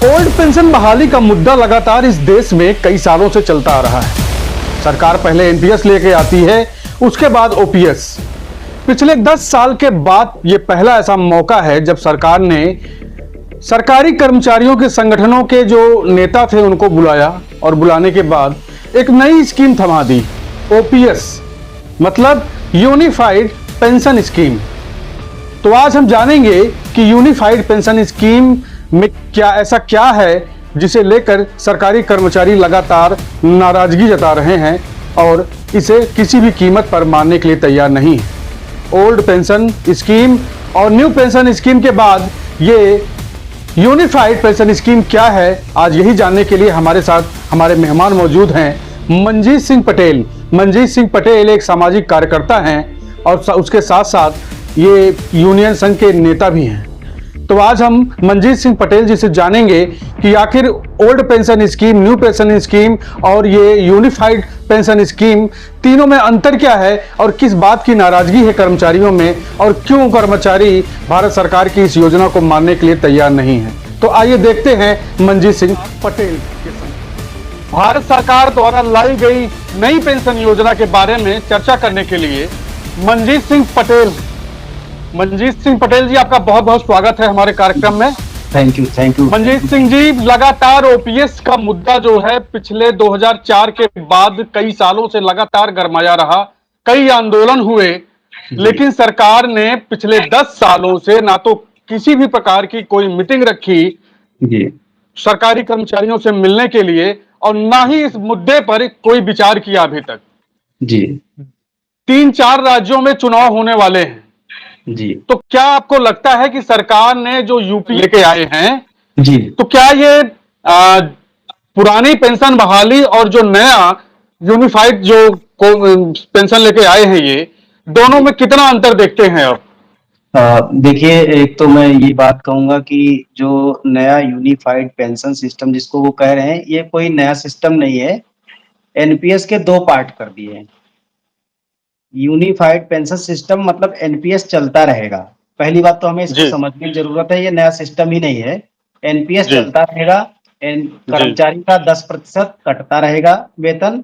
Old pension बहाली का मुद्दा लगातार इस देश में कई सालों से चलता आ रहा है। सरकार पहले एनपीएस लेके आती है, उसके बाद ओपीएस। पिछले 10 साल के बाद यह पहला ऐसा मौका है जब सरकार ने सरकारी कर्मचारियों के संगठनों के जो नेता थे उनको बुलाया और बुलाने के बाद एक नई स्कीम थमा दी, ओपीएस मतलब यूनिफाइड पेंशन स्कीम। तो आज हम जानेंगे कि यूनिफाइड पेंशन स्कीम में ऐसा क्या है जिसे लेकर सरकारी कर्मचारी लगातार नाराजगी जता रहे हैं और इसे किसी भी कीमत पर मानने के लिए तैयार नहीं है। ओल्ड पेंशन स्कीम और न्यू पेंशन स्कीम के बाद ये यूनिफाइड पेंशन स्कीम क्या है, आज यही जानने के लिए हमारे साथ हमारे मेहमान मौजूद हैं। मंजीत सिंह पटेल। मंजीत सिंह पटेल एक सामाजिक कार्यकर्ता हैं और उसके साथ साथ ये यूनियन संघ के नेता भी हैं। तो आज हम मंजीत सिंह पटेल जी से जानेंगे कि आखिर old pension scheme, new pension scheme और ये यूनिफाइड पेंशन स्कीम, तीनों में अंतर क्या है और किस बात की नाराजगी है कर्मचारियों में और क्यों कर्मचारी भारत सरकार की इस योजना को मानने के लिए तैयार नहीं है। तो आइए देखते हैं मंजीत सिंह पटेल के संग। भारत सरकार द्वारा लाई गई नई पेंशन योजना के बारे में चर्चा करने के लिए मंजीत सिंह पटेल जी, आपका बहुत बहुत स्वागत है हमारे कार्यक्रम में। Thank you. मंजीत सिंह जी, लगातार ओपीएस का मुद्दा जो है पिछले 2004 के बाद कई सालों से लगातार गरमाया रहा, कई आंदोलन हुए, लेकिन सरकार ने पिछले 10 सालों से ना तो किसी भी प्रकार की कोई मीटिंग रखी जी सरकारी कर्मचारियों से मिलने के लिए और ना ही इस मुद्दे पर कोई विचार किया अभी तक। जी 3-4 राज्यों में चुनाव होने वाले हैं जी तो क्या आपको लगता है कि सरकार ने जो यूपी लेके आए हैं जी तो क्या ये पुरानी पेंशन बहाली और जो नया यूनिफाइड जो पेंशन लेके आए हैं, ये दोनों में कितना अंतर देखते हैं आप? देखिए, एक तो मैं ये बात कहूंगा कि जो नया यूनिफाइड पेंशन सिस्टम जिसको वो कह रहे हैं, ये कोई नया सिस्टम नहीं है। एनपीएस के 2 पार्ट कर दिए हैं। यूनिफाइड पेंशन सिस्टम मतलब एनपीएस चलता रहेगा। पहली बात तो हमें इसको समझने की जरूरत है, ये नया सिस्टम ही नहीं है। एनपीएस चलता रहेगा, कर्मचारी का 10% कटता रहेगा वेतन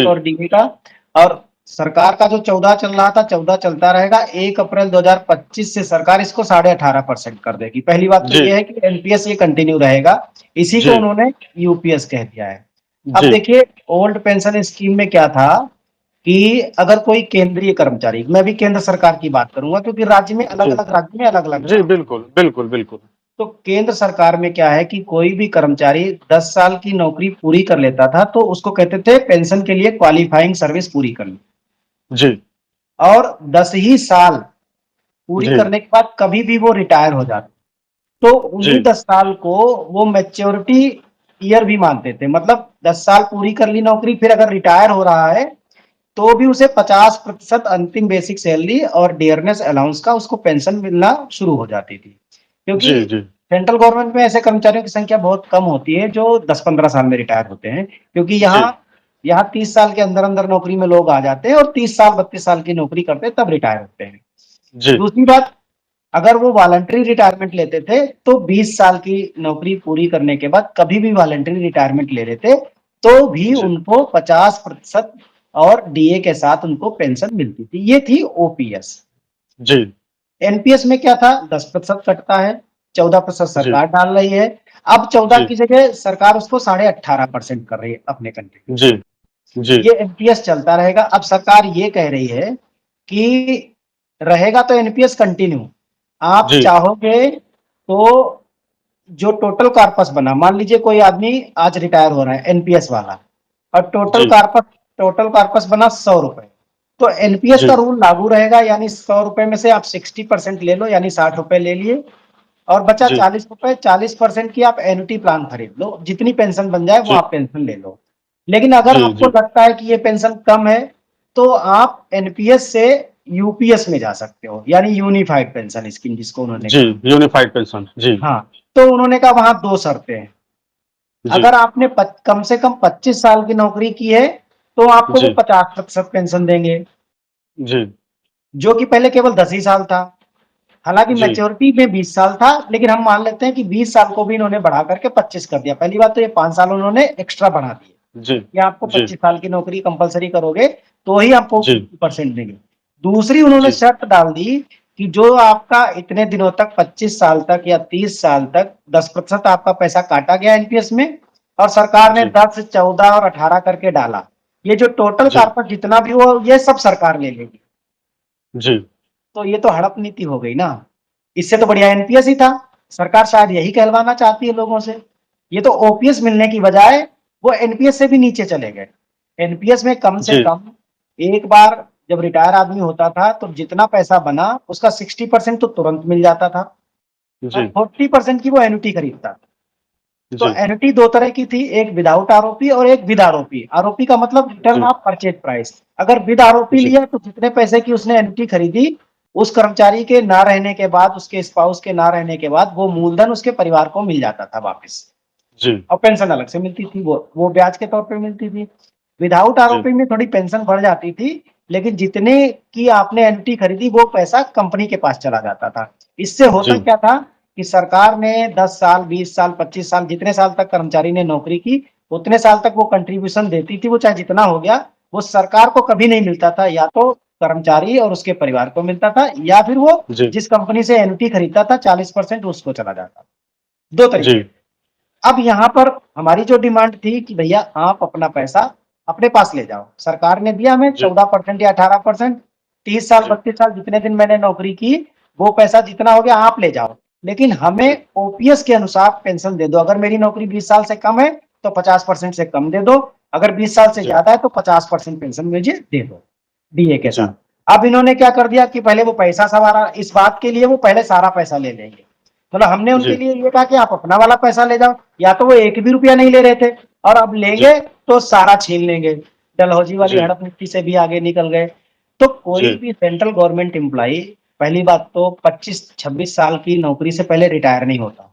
और डीए का। और सरकार का जो 14 चल रहा था, 14 चलता रहेगा। 1 अप्रैल 2025 से सरकार इसको 18.5% कर देगी। पहली बात तो ये है कि एनपीएस ये कंटिन्यू रहेगा, इसी को उन्होंने यूपीएस कह दिया है। अब देखिए, ओल्ड पेंशन स्कीम में क्या था कि अगर कोई केंद्रीय कर्मचारी, मैं भी केंद्र सरकार की बात करूंगा क्योंकि राज्य में अलग-अलग जी बिल्कुल। तो केंद्र सरकार में क्या है कि कोई भी कर्मचारी 10 साल की नौकरी पूरी कर लेता था तो उसको कहते थे पेंशन के लिए क्वालिफाइंग सर्विस पूरी कर ली जी। और 10 ही साल पूरी करने के बाद कभी भी वो रिटायर हो जाते तो उन्हीं 10 साल को वो मैच्योरिटी ईयर भी मानते थे। मतलब 10 साल पूरी कर ली नौकरी, फिर अगर रिटायर हो रहा है तो भी उसे 50% अंतिम बेसिक सैलरी और डियरनेस अलाउंस का उसको पेंशन मिलना शुरू हो जाती थी। क्योंकि सेंट्रल गवर्नमेंट में ऐसे कर्मचारियों की संख्या बहुत कम होती है जो 10-15 साल में रिटायर होते हैं, क्योंकि यहाँ 30 साल के अंदर नौकरी में लोग आ जाते हैं और 30 साल 32 साल की नौकरी करते हैं तब रिटायर होते हैं। दूसरी बात, अगर वो वॉलंटरी रिटायरमेंट लेते थे तो 20 साल की नौकरी पूरी करने के बाद कभी भी वॉलंटरी रिटायरमेंट ले लेते तो भी उनको 50% और डीए के साथ उनको पेंशन मिलती थी। ये थी ओपीएस। एनपीएस में क्या था, 10% कटता है, 14% सरकार डाल रही है। अब 14 की जगह सरकार उसको 18.5% कर रही है अपने कंट्री। ये एनपीएस चलता रहेगा। अब सरकार ये कह रही है कि रहेगा तो एनपीएस कंटिन्यू। आप चाहोगे तो जो टोटल कॉर्पस बना, मान लीजिए कोई आदमी आज रिटायर हो रहा है एनपीएस वाला और टोटल कॉर्पस बना 100 रुपए, तो एनपीएस का रूल लागू रहेगा। यानी 100 रुपए में से आप 60% ले लो, यानी 60 रुपए ले लिए और बचा 40 रुपए। 40% की आप एन्युटी प्लान खरीद लो, जितनी पेंशन बन जाए वो आप पेंशन ले लो। लेकिन अगर आपको लगता है कि ये पेंशन कम है तो आप एनपीएस से यूपीएस में जा सकते हो, यानी यूनिफाइड पेंशन स्कीम जिसको उन्होंने यूनिफाइड पेंशन। हाँ, तो उन्होंने कहा वहां 2 शर्तें हैं। अगर आपने कम से कम 25 साल की नौकरी की है तो आपको वो 50% पेंशन देंगे, जो कि पहले केवल 10 ही साल था। हालांकि जी मैच्योरिटी में 20 साल था, लेकिन हम मान लेते हैं कि 20 साल को भी इन्होंने बढ़ा करके 25 कर दिया। पहली बात तो ये 5 साल उन्होंने एक्स्ट्रा बढ़ा दिए जी कि आपको जी 25 साल की नौकरी कंपलसरी करोगे तो ही आपको जी 50% देंगे। दूसरी उन्होंने जी शर्त डाल दी कि जो आपका इतने दिनों तक 25 साल तक या 30 साल तक 10% आपका पैसा काटा गया एनपीएस में, और सरकार ने जी 10, 14 और 18 करके डाला। ये जो टोटल जी कॉर्पस जितना भी हो ये सब सरकार ले लेगी। जी तो ये तो हड़प नीति हो गई ना। इससे तो बढ़िया एनपीएस ही था। सरकार शायद यही कहलवाना चाहती है लोगों से। ये तो ओपीएस मिलने की बजाय वो एनपीएस से भी नीचे चले गए। एनपीएस में कम से जी कम एक बार जब रिटायर आदमी होता था तो जितना पैसा बना उसका 60% तो तुरंत मिल जाता था और जी 40% की वो एन्युटी खरीदता था। तो जी एन्युटी दो तरह की थी, एक विदाउट आरओपी और एक विद आरओपी। आरओपी का मतलब रिटर्न जी ऑफ परचेज प्राइस। अगर विद आरओपी जी लिया तो जितने पैसे की उसने एन्युटी खरीदी, उस कर्मचारी के ना रहने के बाद, उसके स्पाउस के ना रहने के बाद वो मूलधन उसके परिवार को मिल जाता था वापस, जी और पेंशन अलग से मिलती थी, वो ब्याज के तौर पे मिलती थी। विदाउट जी आरओपी में थोड़ी पेंशन बढ़ जाती थी, लेकिन जितने की आपने एन्युटी खरीदी वो पैसा कंपनी के पास चला जाता था। इससे होता जी क्या था कि सरकार ने 10 साल, 20 साल, 25 साल जितने साल तक कर्मचारी ने नौकरी की, उतने साल तक वो कंट्रीब्यूशन देती थी। वो चाहे जितना हो गया, वो सरकार को कभी नहीं मिलता था, या तो कर्मचारी और उसके परिवार को मिलता था, या फिर वो जी जिस कंपनी से एन्युटी खरीदता था 40% उसको चला जाता। दो जी तरीके। अब यहाँ पर हमारी जो डिमांड थी कि भैया आप अपना पैसा अपने पास ले जाओ। सरकार ने दिया हमें जी 14% या 18%, 30 साल, जी 32 साल जितने दिन मैंने नौकरी की, वो पैसा जितना हो गया आप ले जाओ, लेकिन जी हमें ओपीएस के अनुसार पेंशन दे दो। अगर मेरी नौकरी 20 साल से कम है तो 50% से कम दे दो, अगर 20 साल से जी ज्यादा है तो 50% पेंशन मुझे दे दो डीए के जी साथ। अब इन्होंने क्या कर दिया कि पहले वो पैसा सवारा, इस बात के लिए वो पहले सारा पैसा ले लेंगे। मतलब हमने उनके जी लिए ये कहा कि आप अपना वाला पैसा ले जाओ, या तो वो एक भी रुपया नहीं ले रहे थे, और अब जी लेंगे तो सारा छीन लेंगे। डलहौजी वाली जी हड़प नीति से भी आगे निकल गए। तो कोई जी भी सेंट्रल गवर्नमेंट एम्प्लॉई, पहली बात तो 25-26 साल की नौकरी से पहले रिटायर नहीं होता।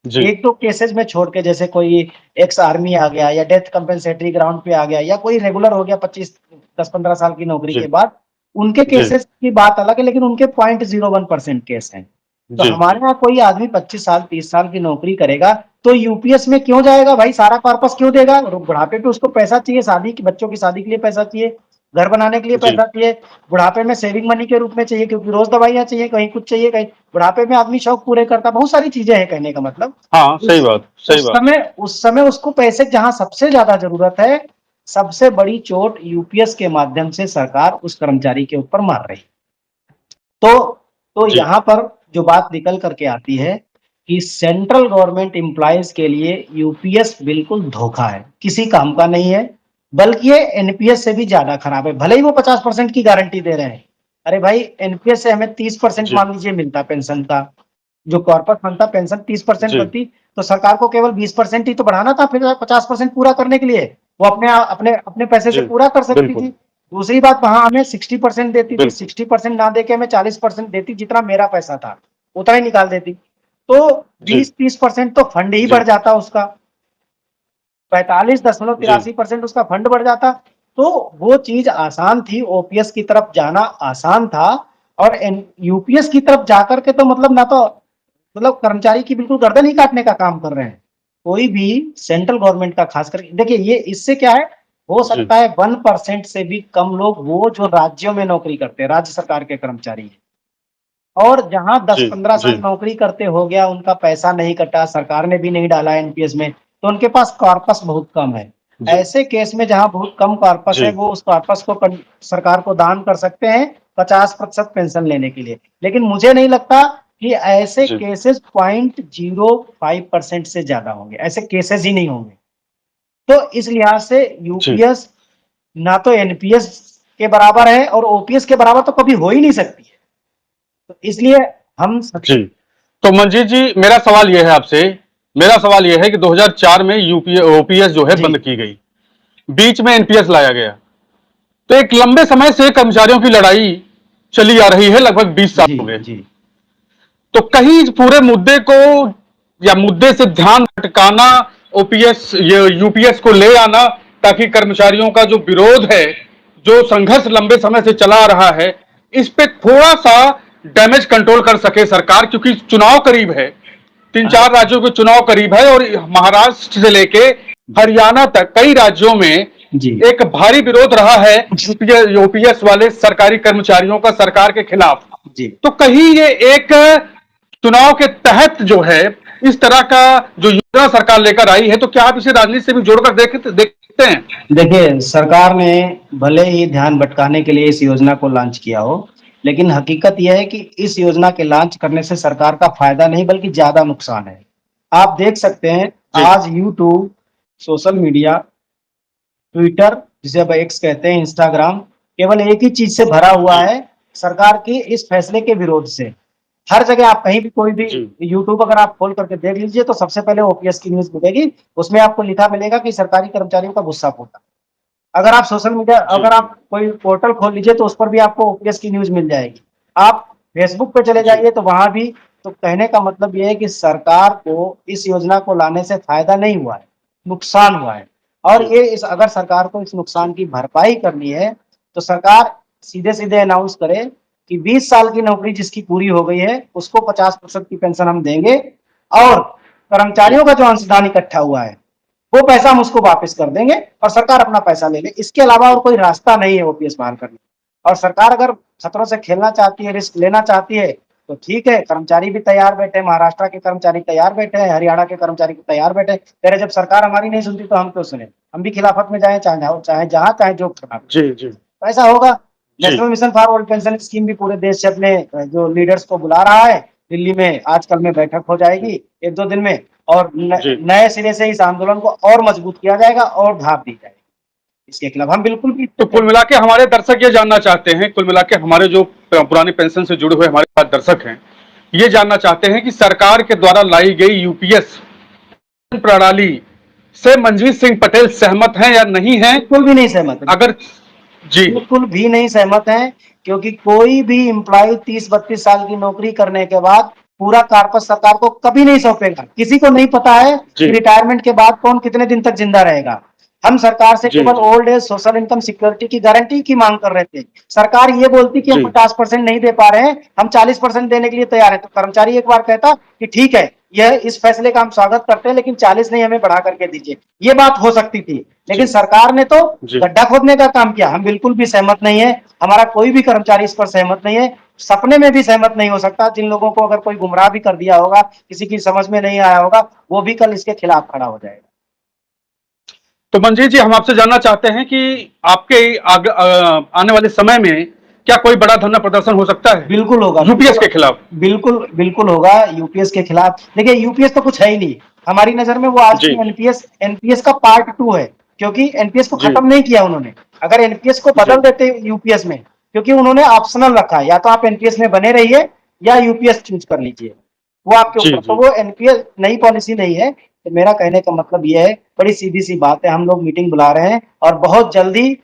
जी एक तो केसेस में छोड़ के, जैसे कोई एक्स आर्मी आ गया या डेथ कंपेंसेटरी ग्राउंड पे आ गया, या कोई रेगुलर हो गया 10-15 साल की नौकरी के जी बाद, उनके जी केसेस की बात अलग है, लेकिन उनके 0.01% केस हैं। तो जी हमारे यहाँ कोई आदमी 25 साल 30 साल की नौकरी करेगा तो यूपीएस में क्यों जाएगा भाई? सारा कॉर्पस क्यों देगा? बुढ़ापे पे उसको पैसा चाहिए, शादी की, बच्चों की शादी के लिए पैसा चाहिए, घर बनाने के लिए जी पैसा चाहिए, बुढ़ापे में सेविंग मनी के रूप में चाहिए, क्योंकि रोज दवाइयाँ चाहिए, कहीं कुछ चाहिए, कहीं बुढ़ापे में आदमी शौक पूरे करता, बहुत सारी चीजें हैं कहने का मतलब। हाँ सही उस बात सही उस बात समय उस समय उसको पैसे जहां सबसे ज्यादा जरूरत है, सबसे बड़ी चोट यूपीएस के माध्यम से सरकार उस कर्मचारी के ऊपर मार रही। तो जी यहाँ पर जो बात निकल करके आती है कि सेंट्रल गवर्नमेंट एम्प्लॉयज के लिए यूपीएस बिल्कुल धोखा है, किसी काम का नहीं है, बल्कि ये एनपीएस से भी ज्यादा खराब है। भले ही वो 50% की गारंटी दे रहे हैं, अरे भाई एनपीएस से हमें 30% जी मान लीजिए मिलता पेंशन का, जो कॉर्पोरेट फंड था पेंशन 30% जी बनती, तो सरकार को केवल 20% ही तो बढ़ाना था, फिर 50% पूरा करने के लिए वो अपने अपने अपने पैसे से जी पूरा कर सकती थी। बिल्कुल दूसरी बात, वहां हमें 60% देती थी, बिल्कुल 60% ना देके हमें 40% देती, जितना मेरा पैसा था उतना ही निकाल देती। तो जी 20-30% तो फंड ही बढ़ जी जाता उसका, पैंतालीस दशमलव जी तिरासी परसेंट उसका फंड बढ़ जाता। तो वो चीज आसान थी, ओपीएस की तरफ जाना आसान था, और यूपीएस की तरफ जाकर के तो मतलब ना तो मतलब कर्मचारी की बिल्कुल गर्दन ही काटने का काम कर रहे हैं। कोई भी सेंट्रल गवर्नमेंट का, खास करके देखिए, ये इससे क्या है, हो जी सकता है 1% से भी कम लोग वो जो राज्यों में नौकरी करते हैं, राज्य सरकार के कर्मचारी हैं, और जहां जी 10-15 जी साल नौकरी करते हो गया, उनका पैसा नहीं कटा, सरकार ने भी नहीं डाला एनपीएस में, तो उनके पास कॉर्पस बहुत कम है। जी ऐसे केस में जहां बहुत कम कॉर्पस है, जी वो उस कॉर्पस को सरकार को दान कर सकते हैं 50% पेंशन लेने के लिए। लेकिन मुझे नहीं लगता कि ऐसे जी केसेस 0.05% से ज्यादा होंगे, ऐसे केसेस ही नहीं होंगे। तो इस लिहाज से जी यूपीएस ना तो एनपीएस के बराबर है, और ओपीएस के बराबर तो कभी हो ही नहीं सकती है। तो इसलिए हम जी तो मंजीत जी, मेरा सवाल यह है कि 2004 में यूपीए ओपीएस जो है जी बंद की गई, बीच में एनपीएस लाया गया। तो एक लंबे समय से कर्मचारियों की लड़ाई चली आ रही है, लगभग 20 साल जी हो गए। जी तो कहीं पूरे मुद्दे को या मुद्दे से ध्यान भटकाना, ओपीएस ये यूपीएस को ले आना, ताकि कर्मचारियों का जो विरोध है, जो संघर्ष लंबे समय से चला आ रहा है, इस पे थोड़ा सा डैमेज कंट्रोल कर सके सरकार, क्योंकि चुनाव करीब है, 3-4 राज्यों के चुनाव करीब है और महाराष्ट्र से लेके हरियाणा तक कई राज्यों में जी एक भारी विरोध रहा है यूपीएस वाले सरकारी कर्मचारियों का सरकार के खिलाफ। जी तो कहीं ये एक चुनाव के तहत जो है इस तरह का जो योजना सरकार लेकर आई है, तो क्या आप इसे राजनीति से भी जोड़कर देखते हैं? देखिए, सरकार ने भले ही ध्यान भटकाने के लिए इस योजना को लॉन्च किया हो, लेकिन हकीकत यह है कि इस योजना के लॉन्च करने से सरकार का फायदा नहीं बल्कि ज्यादा नुकसान है। आप देख सकते हैं आज यूट्यूब, सोशल मीडिया, ट्विटर जिसे अब एक्स कहते हैं, इंस्टाग्राम, केवल एक ही चीज से भरा हुआ है, सरकार की इस फैसले के विरोध से। हर जगह आप कहीं भी कोई भी यूट्यूब अगर आप खोल करके देख लीजिए तो सबसे पहले ओपीएस की न्यूज मिलेगी, उसमें आपको लिखा मिलेगा कि सरकारी कर्मचारियों का गुस्सा फूटा। अगर आप सोशल मीडिया, अगर आप कोई पोर्टल खोल लीजिए तो उस पर भी आपको ओपीएस की न्यूज मिल जाएगी। आप फेसबुक पे चले जाइए तो वहां भी। तो कहने का मतलब यह है कि सरकार को इस योजना को लाने से फायदा नहीं हुआ है, नुकसान हुआ है। और ये अगर सरकार को इस नुकसान की भरपाई करनी है तो सरकार सीधे सीधे अनाउंस करे कि 20 साल की नौकरी जिसकी पूरी हो गई है उसको 50% की पेंशन हम देंगे, और कर्मचारियों का जो अंशदान इकट्ठा हुआ है वो पैसा हम उसको वापस कर देंगे और सरकार अपना पैसा ले ले। इसके अलावा और कोई रास्ता नहीं है ओपीएस बहाल करने। और सरकार अगर खतरों से खेलना चाहती है, रिस्क लेना चाहती है तो ठीक है, कर्मचारी भी तैयार बैठे, महाराष्ट्र के कर्मचारी तैयार बैठे हैं, हरियाणा के कर्मचारी तैयार बैठे। तेरे जब सरकार हमारी नहीं सुनती तो हम क्यों सुने? हम भी खिलाफत में जाए, चाहे जहां चाहे जो करना। जी जी तो ऐसा होगा। National mission for old pension scheme भी पूरे देश से अपने जो लीडर्स को बुला रहा है। दिल्ली में आजकल में बैठक हो जाएगी 1-2 दिन में, और नए सिरे से इस आंदोलन को और मजबूत किया जाएगा और धाप दी जाएगी इसके खिलाफ। हम बिल्कुल भी। तो कुल मिला के हमारे दर्शक ये जानना चाहते हैं, कुल मिला के हमारे जो पुरानी पेंशन से जुड़े हुए हमारे पास दर्शक हैं, ये जानना चाहते हैं कि सरकार के द्वारा लाई गई यूपीएस प्रणाली से मनजीत सिंह पटेल सहमत हैं या नहीं है? बिल्कुल भी नहीं सहमत। अगर जी बिल्कुल भी नहीं सहमत है, क्योंकि कोई भी एम्प्लॉय 30-32 साल की नौकरी करने के बाद पूरा कार्पस सरकार को कभी नहीं सौंपेगा। किसी को नहीं पता है कि रिटायरमेंट के बाद कौन कितने दिन तक जिंदा रहेगा। हम सरकार से केवल old age social income security की गारंटी की मांग कर रहे थे। सरकार ये बोलती कि हम 50% नहीं दे पा रहे हैं, हम 40% देने के लिए तैयार है। तो कर्मचारी एक बार कहता कि ठीक है, यह इस फैसले का हम स्वागत करते हैं, लेकिन 40 नहीं, हमें बढ़ा करके दीजिए। ये बात हो सकती थी, लेकिन सरकार ने तो गड्ढा खोदने का काम किया। हम बिल्कुल भी सहमत नहीं है, हमारा कोई भी कर्मचारी इस पर सहमत नहीं है, सपने में भी सहमत नहीं हो सकता। जिन लोगों को अगर कोई गुमराह भी कर दिया होगा, किसी की समझ में नहीं आया होगा, वो भी कल इसके खिलाफ खड़ा हो जाएगा। तो मनजीत जी, हम आपसे जानना चाहते हैं कि आपके आने वाले समय में क्या कोई बड़ा धरना प्रदर्शन हो सकता है? बिल्कुल होगा, यूपीएस के खिलाफ। बिल्कुल बिल्कुल होगा यूपीएस के खिलाफ। देखिए, यूपीएस तो कुछ है ही नहीं हमारी नजर में। वो आज एनपीएस का पार्ट 2 है, क्योंकि एनपीएस को खत्म नहीं किया उन्होंने। अगर एनपीएस को बदल देते यूपीएस में, क्योंकि उन्होंने ऑप्शनल रखा है, या तो आप एनपीएस में बने रहिए या यूपीएस चूज कर लीजिए, वो आपके ऊपर। तो वो एनपीएस नई पॉलिसी नहीं है। तो मेरा कहने का मतलब यह है, बड़ी सीधी सी बात है, हम लोग मीटिंग बुला रहे हैं और बहुत जल्दी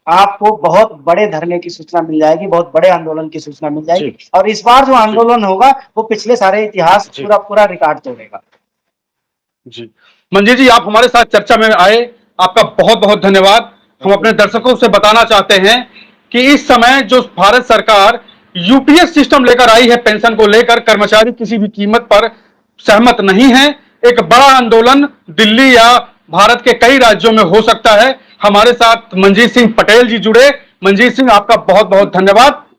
आपको बहुत बड़े धरने की सूचना मिल जाएगी, बहुत बड़े आंदोलन की सूचना मिल जाएगी। और इस बार जो आंदोलन होगा वो पिछले सारे इतिहास पूरा रिकॉर्ड तोड़ेगा। जी मनजीत जी, आप हमारे साथ चर्चा में आए, आपका बहुत बहुत धन्यवाद। हम अपने दर्शकों से बताना चाहते हैं कि इस समय जो भारत सरकार यूपीएस सिस्टम लेकर आई है, पेंशन को लेकर कर्मचारी किसी भी कीमत पर सहमत नहीं है। एक बड़ा आंदोलन दिल्ली या भारत के कई राज्यों में हो सकता है। हमारे साथ मनजीत सिंह पटेल जी जुड़े। मनजीत सिंह, आपका बहुत बहुत धन्यवाद।